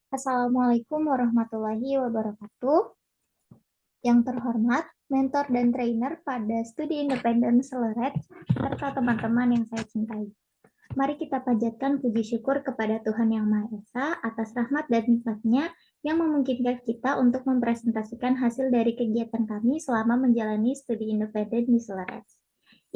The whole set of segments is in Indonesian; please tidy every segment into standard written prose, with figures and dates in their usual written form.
Assalamualaikum warahmatullahi wabarakatuh. Yang terhormat, mentor dan trainer pada studi independen Seleret, serta teman-teman yang saya cintai. Mari kita panjatkan puji syukur kepada Tuhan Yang Maha Esa atas rahmat dan nikmat-Nya yang memungkinkan kita untuk mempresentasikan hasil dari kegiatan kami selama menjalani studi independen di Seleret.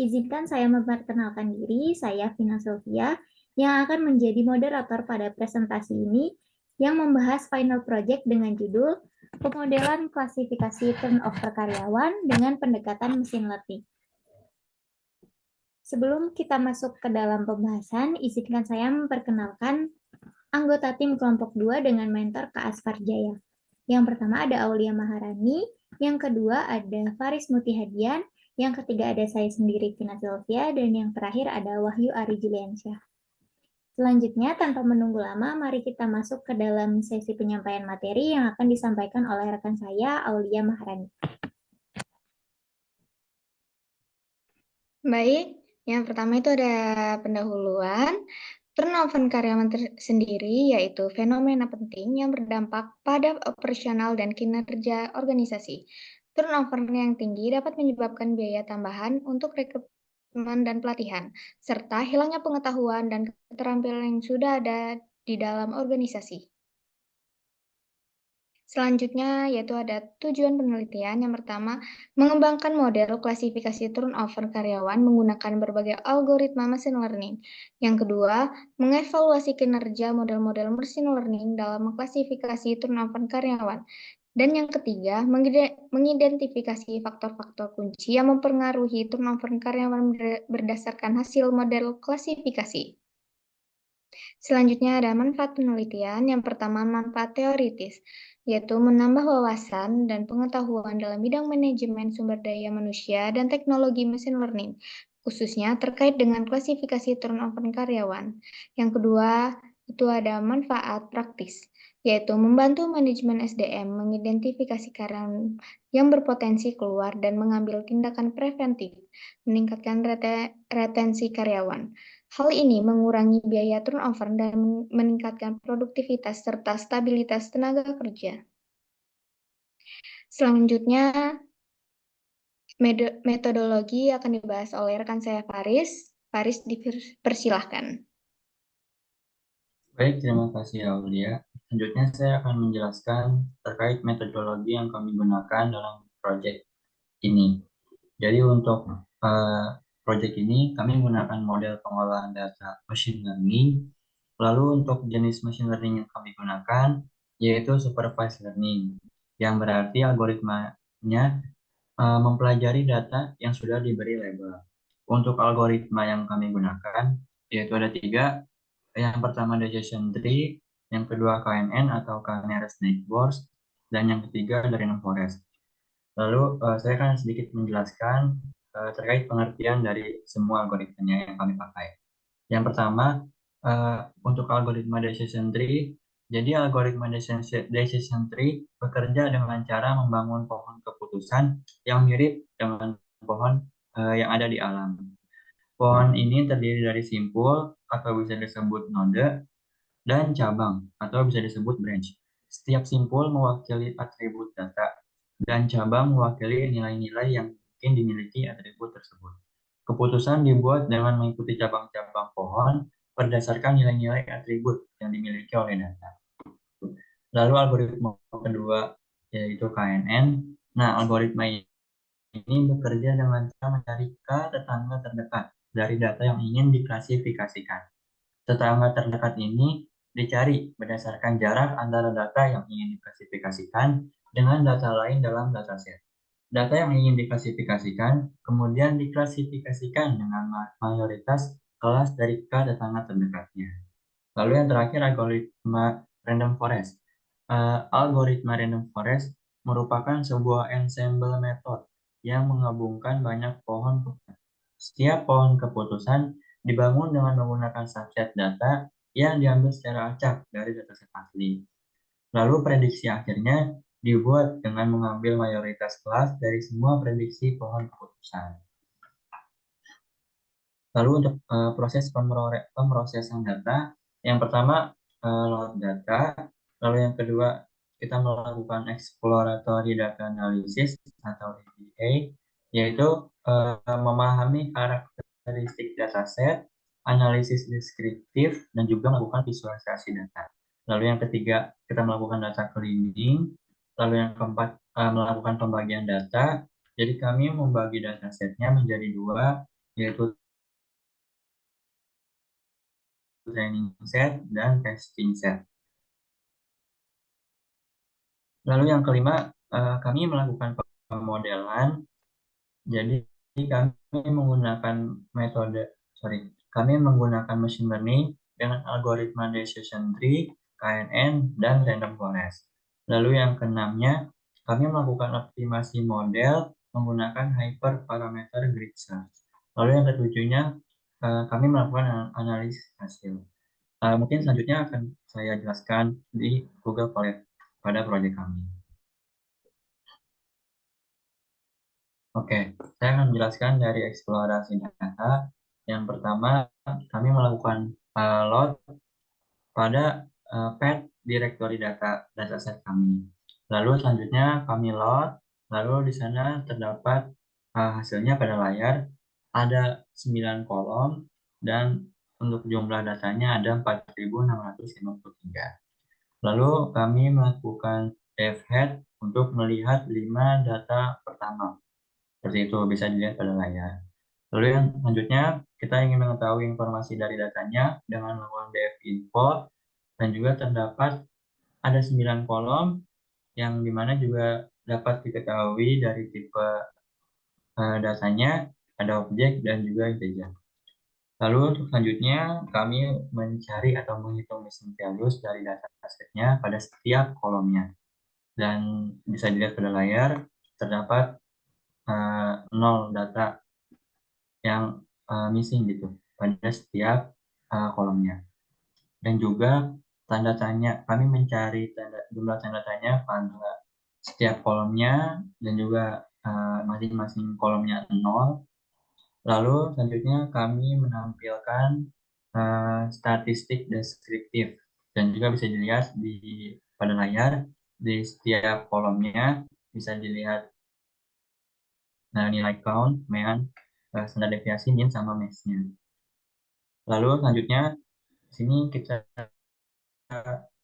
Izinkan saya memperkenalkan diri, saya Vina Sylvia, yang akan menjadi moderator pada presentasi ini yang membahas final project dengan judul Pemodelan Klasifikasi Turnover Karyawan dengan Pendekatan Mesin Learning. Sebelum kita masuk ke dalam pembahasan, izinkan saya memperkenalkan anggota tim kelompok 2 dengan mentor Kak Asfar Jaya. Yang pertama ada Aulia Maharani, yang kedua ada Faris Mutihadian, yang ketiga ada saya sendiri Vina Sylvia, dan yang terakhir ada Wahyu Ari Juliansyah. Selanjutnya, tanpa menunggu lama, mari kita masuk ke dalam sesi penyampaian materi yang akan disampaikan oleh rekan saya, Aulia Maharani. Baik, yang pertama itu ada pendahuluan. Turnover karyawan sendiri yaitu fenomena penting yang berdampak pada operasional dan kinerja organisasi. Turnover yang tinggi dapat menyebabkan biaya tambahan untuk rekrutmen dan pelatihan, serta hilangnya pengetahuan dan keterampilan yang sudah ada di dalam organisasi. Selanjutnya yaitu ada tujuan penelitian. Yang pertama, mengembangkan model klasifikasi turnover karyawan menggunakan berbagai algoritma machine learning. Yang kedua, mengevaluasi kinerja model-model machine learning dalam mengklasifikasi turnover karyawan. Dan yang ketiga, mengidentifikasi faktor-faktor kunci yang mempengaruhi turnover karyawan berdasarkan hasil model klasifikasi. Selanjutnya ada manfaat penelitian. Yang pertama, manfaat teoritis, yaitu menambah wawasan dan pengetahuan dalam bidang manajemen sumber daya manusia dan teknologi mesin learning, khususnya terkait dengan klasifikasi turnover karyawan. Yang kedua, itu ada manfaat praktis, yaitu membantu manajemen SDM mengidentifikasi karyawan yang berpotensi keluar dan mengambil tindakan preventif, meningkatkan retensi karyawan. Hal ini mengurangi biaya turnover dan meningkatkan produktivitas serta stabilitas tenaga kerja. Selanjutnya, metodologi akan dibahas oleh rekan saya Faris. Faris, dipersilahkan. Baik, terima kasih Aulia. Selanjutnya saya akan menjelaskan terkait metodologi yang kami gunakan dalam proyek ini. Jadi untuk proyek ini kami menggunakan model pengolahan data machine learning. Lalu untuk jenis machine learning yang kami gunakan yaitu supervised learning, yang berarti algoritmanya mempelajari data yang sudah diberi label. Untuk algoritma yang kami gunakan yaitu ada tiga. Yang pertama decision tree, yang kedua KNN atau K-nearest neighbors, dan yang ketiga dari random forest. Lalu saya akan sedikit menjelaskan terkait pengertian dari semua algoritmanya yang kami pakai. Yang pertama, untuk algoritma decision tree, jadi algoritma decision tree bekerja dengan cara membangun pohon keputusan yang mirip dengan pohon yang ada di alam. Pohon ini terdiri dari simpul atau bisa disebut node dan cabang atau bisa disebut branch. Setiap simpul mewakili atribut data dan cabang mewakili nilai-nilai yang mungkin dimiliki atribut tersebut. Keputusan dibuat dengan mengikuti cabang-cabang pohon berdasarkan nilai-nilai atribut yang dimiliki oleh data. Lalu algoritma kedua yaitu KNN. Nah, algoritma ini bekerja dengan cara mencari K tetangga terdekat dari data yang ingin diklasifikasikan. Tetangga terdekat ini dicari berdasarkan jarak antara data yang ingin diklasifikasikan dengan data lain dalam dataset. Data yang ingin diklasifikasikan kemudian diklasifikasikan dengan mayoritas kelas dari K tetangga terdekatnya. Lalu yang terakhir algoritma random forest. Algoritma random forest merupakan sebuah ensemble metode yang menggabungkan banyak pohon. Setiap pohon keputusan dibangun dengan menggunakan subset data yang diambil secara acak dari dataset asli. Lalu prediksi akhirnya dibuat dengan mengambil mayoritas kelas dari semua prediksi pohon keputusan. Lalu untuk proses pemrosesan data, yang pertama load data, Lalu yang kedua, kita melakukan exploratory data analysis atau EDA, yaitu memahami karakteristik dataset, analisis deskriptif, dan juga melakukan visualisasi data. Lalu yang ketiga, kita melakukan data cleaning. Lalu yang keempat, melakukan pembagian data. Jadi kami membagi datasetnya menjadi dua, yaitu training set dan testing set. Lalu yang kelima, kami melakukan pemodelan. Jadi kami menggunakan kami menggunakan machine learning dengan algoritma decision tree, KNN, dan random forest. Lalu yang keenamnya, kami melakukan optimasi model menggunakan hyperparameter grid search. Lalu yang ketujuhnya, kami melakukan analisis hasil. Mungkin selanjutnya akan saya jelaskan di Google Colab pada proyek kami. Oke, saya akan menjelaskan dari eksplorasi data. Yang pertama, kami melakukan load pada path directory dataset kami. Lalu selanjutnya kami load, lalu di sana terdapat hasilnya pada layar ada 9 kolom dan untuk jumlah datanya ada 4.653. Lalu kami melakukan dev head untuk melihat 5 data pertama. Seperti itu bisa dilihat pada layar. Lalu yang selanjutnya kita ingin mengetahui informasi dari datanya dengan melakukan df info dan juga terdapat ada 9 kolom yang dimana juga dapat diketahui dari tipe datanya ada objek dan juga integer. Lalu untuk selanjutnya kami mencari atau menghitung missing values dari datasetnya pada setiap kolomnya dan bisa dilihat pada layar terdapat 0 data yang missing gitu pada setiap kolomnya. Dan juga tanda tanya, kami mencari jumlah tanda tanya pada setiap kolomnya dan juga masing-masing kolomnya 0. Lalu selanjutnya kami menampilkan statistik deskriptif dan juga bisa dilihat pada layar di setiap kolomnya bisa dilihat nilai count, mean, standar deviasi, mean, sama max-nya. Lalu selanjutnya di sini kita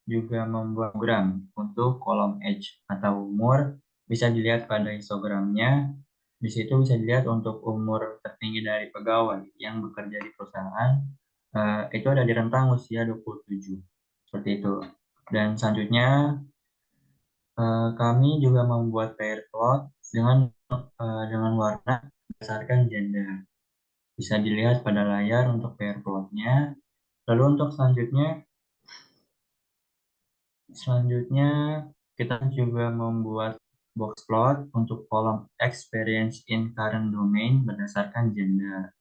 juga membuat program untuk kolom edge atau umur. Bisa dilihat pada histogramnya. Di situ bisa dilihat untuk umur tertinggi dari pegawai yang bekerja di perusahaan itu ada di rentang usia 27. Seperti itu. Dan selanjutnya kami juga membuat pair plot dengan warna berdasarkan gender. Bisa dilihat pada layar untuk pair plotnya. Lalu untuk selanjutnya kita juga membuat box plot untuk kolom experience in current domain berdasarkan gender.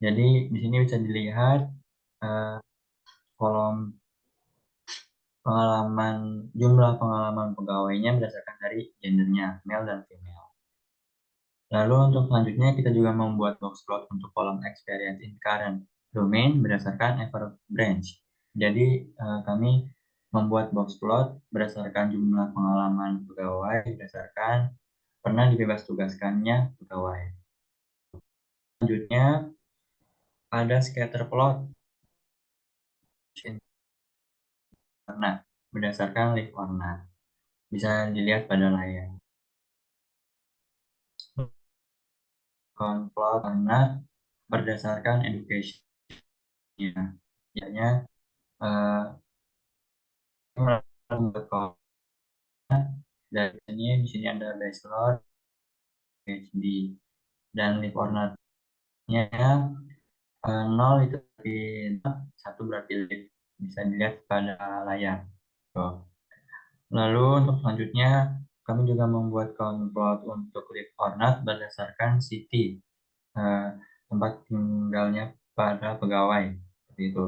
Jadi di sini bisa dilihat kolom jumlah pengalaman pegawainya berdasarkan dari gendernya, male dan female. Lalu untuk selanjutnya kita juga membuat box plot untuk kolom experience in current domain berdasarkan effort branch. Jadi kami membuat box plot berdasarkan jumlah pengalaman pegawai berdasarkan pernah dibebas tugaskannya pegawai. Selanjutnya ada scatter plot warna berdasarkan leaf warna. Bisa dilihat pada layar. Plot warna berdasarkan education. Misalnya dari sini ada bachelor, PhD, dan leaf warnanya 0 itu di 1 berarti leaf. Bisa dilihat pada layar. Tuh. Lalu untuk selanjutnya kami juga membuat plot untuk leaf ornat berdasarkan city tempat tinggalnya pada pegawai seperti itu.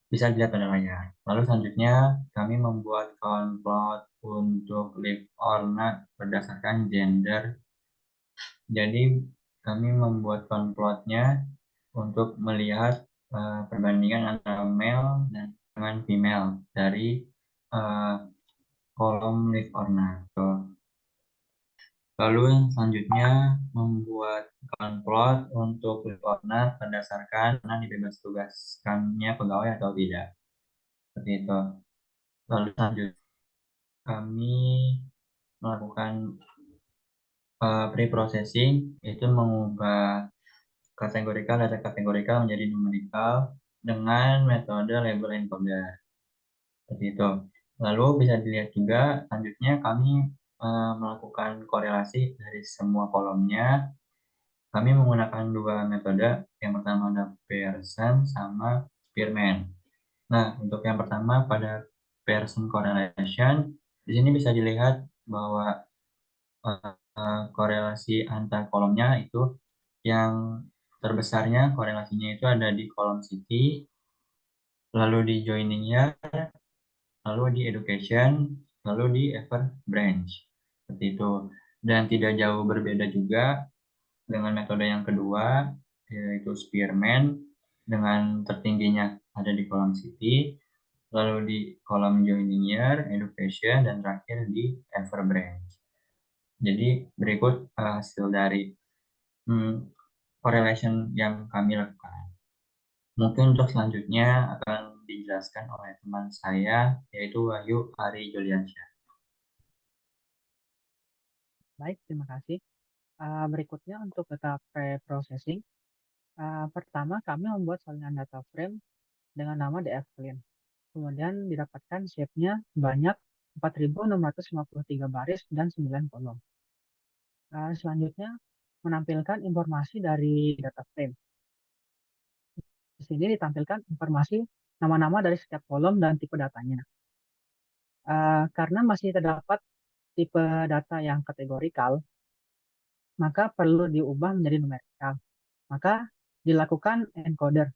Bisa dilihat pada layar. Lalu selanjutnya kami membuat plot untuk leaf ornat berdasarkan gender. Jadi kami membuat plotnya untuk melihat perbandingan antara male dan dengan female dari eh, kolom live or not. Tuh. Lalu yang selanjutnya membuat count plot untuk live or not berdasarkan mana dibebas tugaskannya pegawai atau tidak. Seperti itu. Lalu selanjutnya kami melakukan pre-processing, itu mengubah kategorikal data kategorikal menjadi numerikal dengan metode label encoder. Seperti itu. Lalu bisa dilihat juga selanjutnya kami melakukan korelasi dari semua kolomnya. Kami menggunakan dua metode. Yang pertama ada Pearson sama Spearman. Nah, untuk yang pertama pada Pearson correlation, di sini bisa dilihat bahwa korelasi antar kolomnya itu yang terbesarnya korelasinya itu ada di kolom city, lalu di joining year, lalu di education, lalu di ever branch. Seperti itu. Dan tidak jauh berbeda juga dengan metode yang kedua, yaitu Spearman, dengan tertingginya ada di kolom city, lalu di kolom joining year, education, dan terakhir di ever branch. Jadi berikut hasil dari correlation yang kami lakukan. Mungkin untuk selanjutnya akan dijelaskan oleh teman saya, yaitu Wahyu Ari Juliansyah. Baik, terima kasih. Berikutnya untuk data pre-processing. Pertama, kami membuat salinan data frame dengan nama dfclean. Kemudian didapatkan shape-nya sebanyak 4.653 baris dan 9 kolom. Selanjutnya, menampilkan informasi dari data frame. Di sini ditampilkan informasi nama-nama dari setiap kolom dan tipe datanya. Karena masih terdapat tipe data yang kategorikal, maka perlu diubah menjadi numerikal. Maka dilakukan encoder.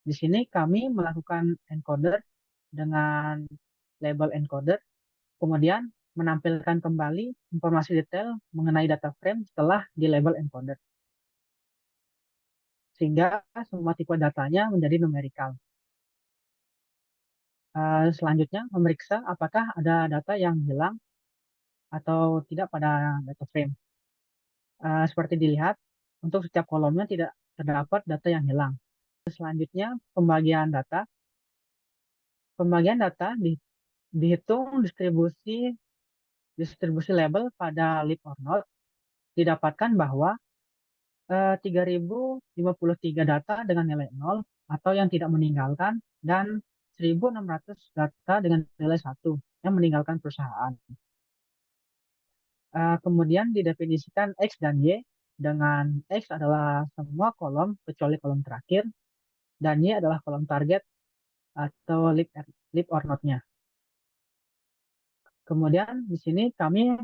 Di sini kami melakukan encoder dengan label encoder, kemudian menampilkan kembali informasi detail mengenai data frame setelah di label encoder. Sehingga semua tipe datanya menjadi numerikal. Selanjutnya memeriksa apakah ada data yang hilang atau tidak pada data frame. Seperti dilihat, untuk setiap kolomnya tidak terdapat data yang hilang. Selanjutnya, pembagian data. Pembagian data dihitung distribusi label pada leap or not. Didapatkan bahwa 3.053 data dengan nilai 0 atau yang tidak meninggalkan dan 1.600 data dengan nilai 1 yang meninggalkan perusahaan. Kemudian didefinisikan X dan Y dengan X adalah semua kolom kecuali kolom terakhir dan Y adalah kolom target atau leap or not-nya. Kemudian di sini kami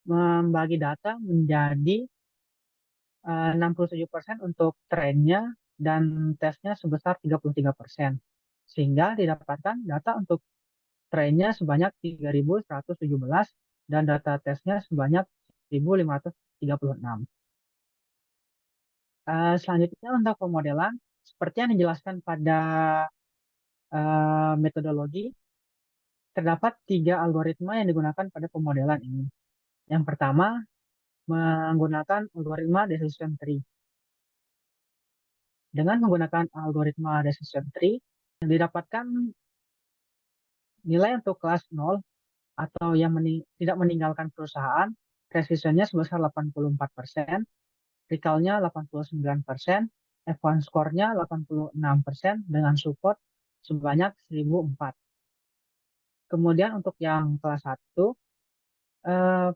membagi data menjadi 67% untuk trennya dan tesnya sebesar 33%. Sehingga didapatkan data untuk trennya sebanyak 3.117 dan data tesnya sebanyak 1.536. Selanjutnya untuk pemodelan, seperti yang dijelaskan pada metodologi, terdapat 3 algoritma yang digunakan pada pemodelan ini. Yang pertama, menggunakan algoritma decision tree. Dengan menggunakan algoritma decision tree, didapatkan nilai untuk kelas 0 atau yang tidak meninggalkan perusahaan, precisionnya sebesar 84%, recall-nya 89%, F1 score-nya 86% dengan support sebanyak 1004. Kemudian untuk yang kelas 1,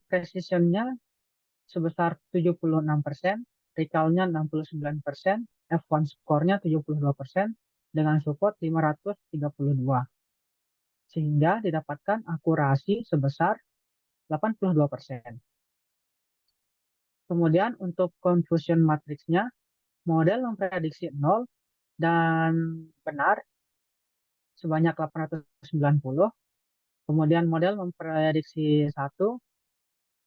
precision-nya sebesar 76%, recall-nya 69%, F1 score-nya 72% dengan support 532. Sehingga didapatkan akurasi sebesar 82%. Kemudian untuk confusion matrix-nya, model memprediksi 0 dan benar sebanyak 890. Kemudian model memprediksi 1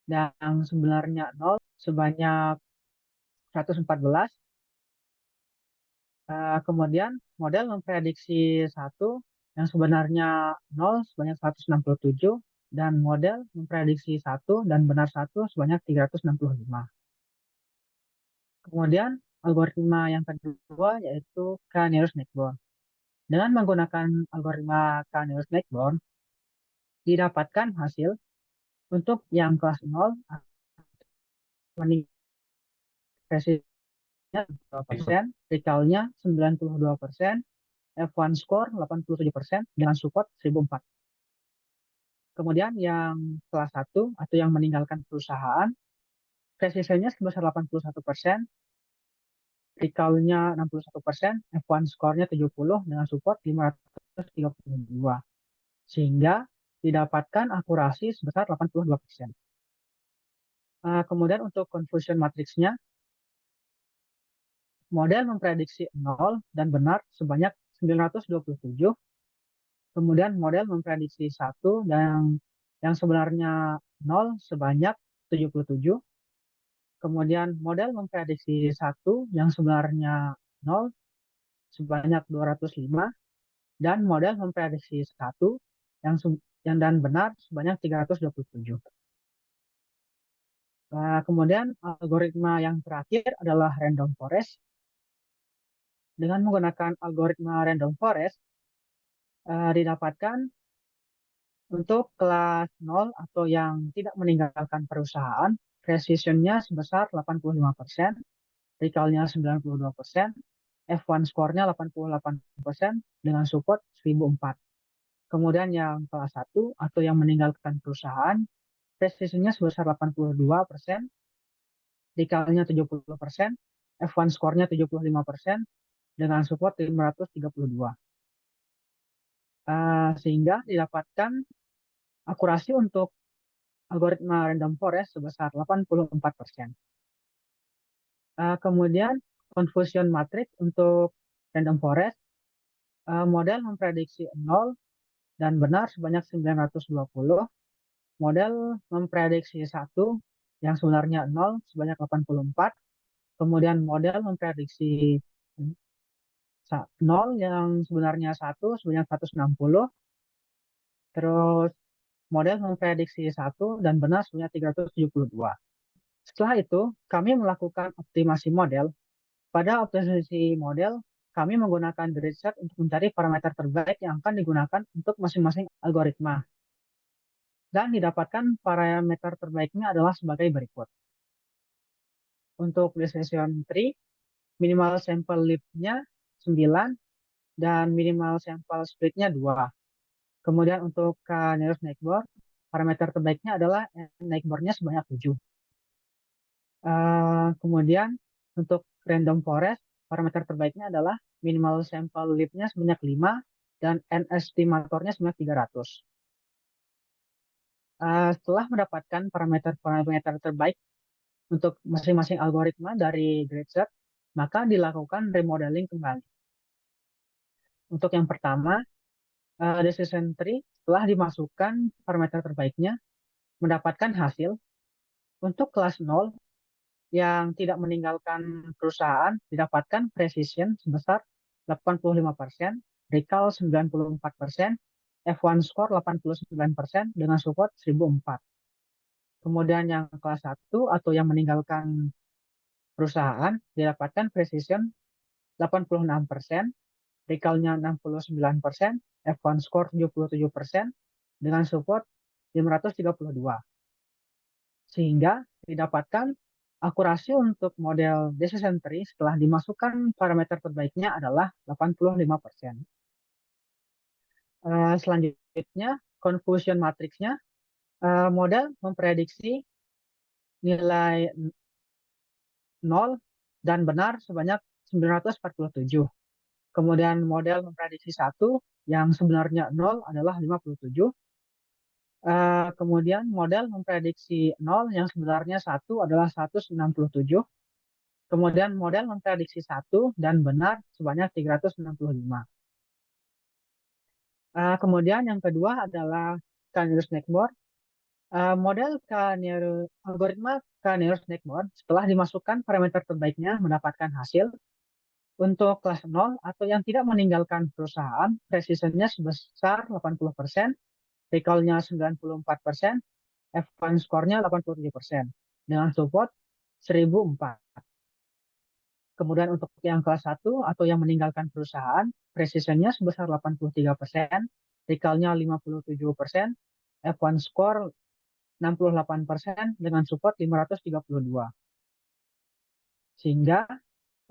dan sebenarnya 0 sebanyak 114. Kemudian model memprediksi 1 yang sebenarnya 0 sebanyak 167, dan model memprediksi 1 dan benar 1 sebanyak 365. Kemudian algoritma yang kedua yaitu K-Nearest-Next-Bound. Dengan menggunakan algoritma K-Nearest-Next-Bound, didapatkan hasil untuk yang kelas 0 presisinya 2%, recall-nya 92%, F1 score 87% dengan support 1004. Kemudian yang kelas 1 atau yang meninggalkan perusahaan, presisinya sebesar 81%, recall-nya 61%, F1 score-nya 70 dengan support 532. Sehingga didapatkan akurasi sebesar 82%. Kemudian untuk confusion matrix-nya, model memprediksi 0 dan benar sebanyak 927. Kemudian model memprediksi 1 dan yang sebenarnya 0 sebanyak 77. Kemudian model memprediksi 1 yang sebenarnya 0 sebanyak 205. Dan model memprediksi 1 yang dan benar sebanyak 327. Kemudian algoritma yang terakhir adalah random forest. Dengan menggunakan algoritma random forest, didapatkan untuk kelas 0 atau yang tidak meninggalkan perusahaan, precision-nya sebesar 85%, recall-nya 92%, F1 score-nya 88% dengan support 1004. Kemudian yang kelas 1 atau yang meninggalkan perusahaan, precision-nya sebesar 82%, recall-nya 70%, F1 score-nya 75% dengan support 532. Sehingga didapatkan akurasi untuk algoritma random forest sebesar 84%. Kemudian confusion matrix untuk random forest, model memprediksi 0 dan benar sebanyak 920, model memprediksi 1 yang sebenarnya 0 sebanyak 84, kemudian model memprediksi 0 yang sebenarnya 1 sebanyak 160, terus model memprediksi 1 dan benar sebanyak 372. Setelah itu, kami melakukan optimasi model. Pada optimasi model, kami menggunakan grid set untuk mencari parameter terbaik yang akan digunakan untuk masing-masing algoritma. Dan didapatkan parameter terbaiknya adalah sebagai berikut. Untuk decision tree, minimal sample leaf-nya 9 dan minimal sample split-nya 2. Kemudian untuk K-Nearest Neighbor, parameter terbaiknya adalah neighbor-nya sebanyak 7. Kemudian untuk random forest, parameter terbaiknya adalah minimal sample leaf-nya sebanyak 5 dan n estimatornya sebanyak 300. Setelah mendapatkan parameter-parameter terbaik untuk masing-masing algoritma dari gradset, maka dilakukan remodeling kembali. Untuk yang pertama, decision tree setelah dimasukkan parameter terbaiknya, mendapatkan hasil untuk kelas 0 yang tidak meninggalkan perusahaan didapatkan precision sebesar 85%, recall 94%, F1 score 89% dengan support 1004. Kemudian yang kelas 1 atau yang meninggalkan perusahaan didapatkan precision 86%, recall-nya 69%, F1 score 77% dengan support 532. Sehingga didapatkan akurasi untuk model decision tree setelah dimasukkan parameter terbaiknya adalah 85%. Selanjutnya, confusion matrix-nya, model memprediksi nilai 0 dan benar sebanyak 947. Kemudian model memprediksi 1 yang sebenarnya 0 adalah 57. Kemudian model memprediksi 0 yang sebenarnya 1 adalah 167. Kemudian model memprediksi 1 dan benar sebanyak 365. Kemudian yang kedua adalah K-Nearest-Next-Bound. Model algoritma K-Nearest-Next-Bound setelah dimasukkan parameter terbaiknya mendapatkan hasil Untuk kelas 0 atau yang tidak meninggalkan perusahaan, precision-nya sebesar 80%, recall-nya 94%, F1 score-nya 87%, dengan support 1004. Kemudian untuk yang kelas 1 atau yang meninggalkan perusahaan, precision-nya sebesar 83%, recall-nya 57%, F1 score 68% dengan support 532. Sehingga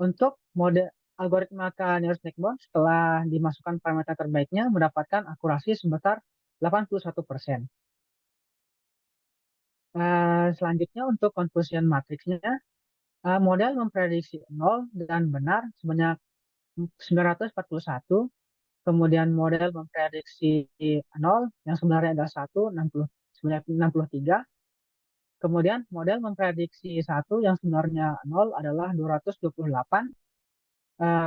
untuk mode algoritma K-nearest backbone setelah dimasukkan parameter terbaiknya mendapatkan akurasi sebesar 81%. Selanjutnya untuk confusion matrixnya, model memprediksi 0 dan benar sebanyak 941, kemudian model memprediksi 0 yang sebenarnya adalah 1, 63, kemudian model memprediksi 1 yang sebenarnya 0 adalah 228,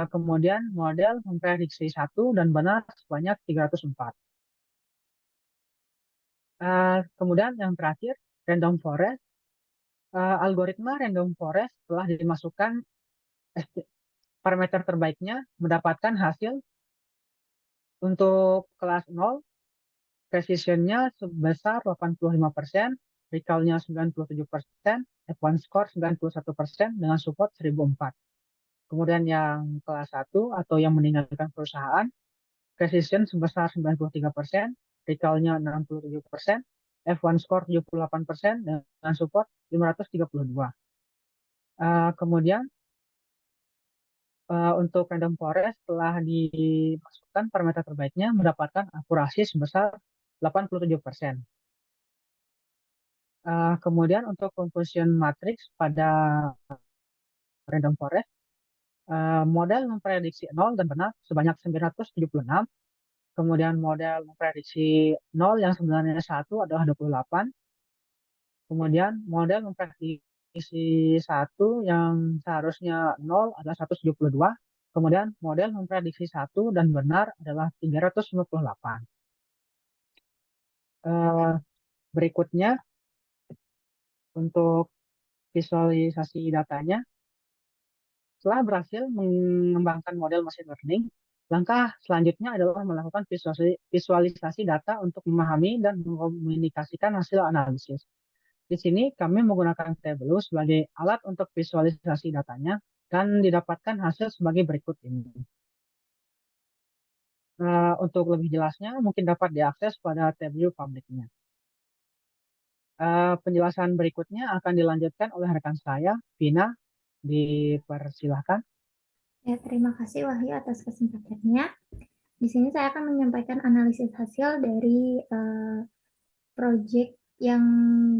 kemudian model memprediksi 1 dan benar sebanyak 304. Kemudian yang terakhir, random forest. Algoritma random forest telah dimasukkan parameter terbaiknya mendapatkan hasil untuk kelas 0, precision-nya sebesar 85%, recall-nya 97%, F1 score 91% dengan support 1004. Kemudian yang kelas 1 atau yang meninggalkan perusahaan, precision sebesar 93%, recall-nya 67%, F1 score 78% dengan support 532. Kemudian untuk random forest telah dimasukkan parameter terbaiknya mendapatkan akurasi sebesar 87%. Kemudian untuk confusion matrix pada random forest, model memprediksi 0 dan benar sebanyak 976, kemudian model memprediksi 0 yang sebenarnya 1 adalah 28, kemudian model memprediksi 1 yang seharusnya 0 adalah 172, kemudian model memprediksi 1 dan benar adalah 358. Berikutnya, untuk visualisasi datanya, setelah berhasil mengembangkan model machine learning, langkah selanjutnya adalah melakukan visualisasi data untuk memahami dan mengkomunikasikan hasil analisis. Di sini kami menggunakan Tableau sebagai alat untuk visualisasi datanya dan didapatkan hasil sebagai berikut ini. Untuk lebih jelasnya, mungkin dapat diakses pada Tableau publiknya. Penjelasan berikutnya akan dilanjutkan oleh rekan saya, Vina. Dipersilahkan. Ya, terima kasih Wahyu atas kesempatannya. Di sini saya akan menyampaikan analisis hasil dari proyek yang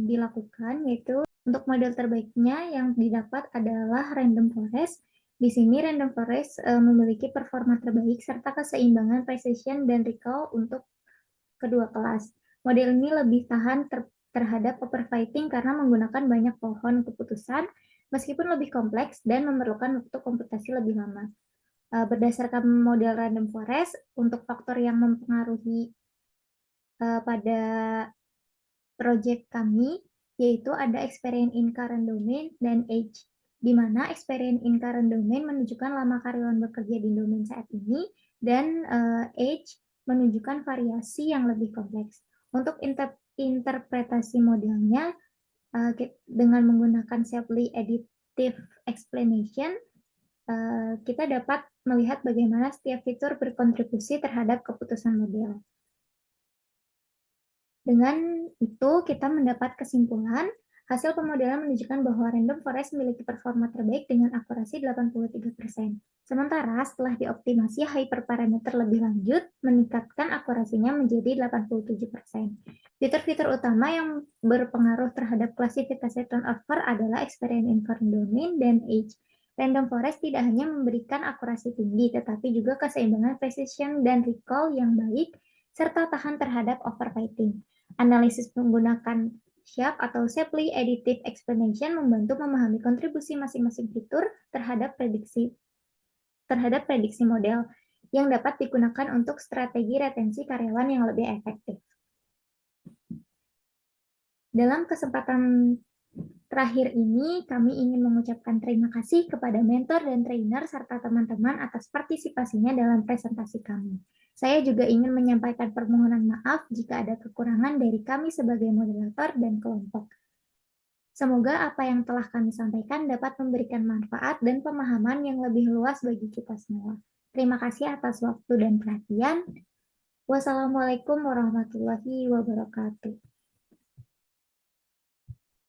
dilakukan, yaitu untuk model terbaiknya yang didapat adalah random forest. Di sini random forest memiliki performa terbaik serta keseimbangan precision dan recall untuk kedua kelas. Model ini lebih tahan terhadap overfitting karena menggunakan banyak pohon keputusan, meskipun lebih kompleks dan memerlukan waktu komputasi lebih lama. Berdasarkan model random forest, untuk faktor yang mempengaruhi pada proyek kami, yaitu ada experience in current domain dan age, di mana experience in current domain menunjukkan lama karyawan bekerja di domain saat ini, dan age menunjukkan variasi yang lebih kompleks. Untuk interpretasi modelnya, dengan menggunakan Shapley Additive Explanation, kita dapat melihat bagaimana setiap fitur berkontribusi terhadap keputusan model. Dengan itu, kita mendapat kesimpulan, hasil pemodelan menunjukkan bahwa random forest memiliki performa terbaik dengan akurasi 83%. Sementara setelah dioptimasi hyperparameter lebih lanjut, meningkatkan akurasinya menjadi 87%. Fitur-fitur utama yang berpengaruh terhadap klasifikasi turnover adalah experience in current domain dan age. Random forest tidak hanya memberikan akurasi tinggi, tetapi juga keseimbangan precision dan recall yang baik, serta tahan terhadap overfitting. Analisis menggunakan SHAP atau Shapley Additive Explanation membantu memahami kontribusi masing-masing fitur terhadap prediksi model yang dapat digunakan untuk strategi retensi karyawan yang lebih efektif. Dalam kesempatan Terakhir ini, kami ingin mengucapkan terima kasih kepada mentor dan trainer serta teman-teman atas partisipasinya dalam presentasi kami. Saya juga ingin menyampaikan permohonan maaf jika ada kekurangan dari kami sebagai moderator dan kelompok. Semoga apa yang telah kami sampaikan dapat memberikan manfaat dan pemahaman yang lebih luas bagi kita semua. Terima kasih atas waktu dan perhatian. Wassalamualaikum warahmatullahi wabarakatuh.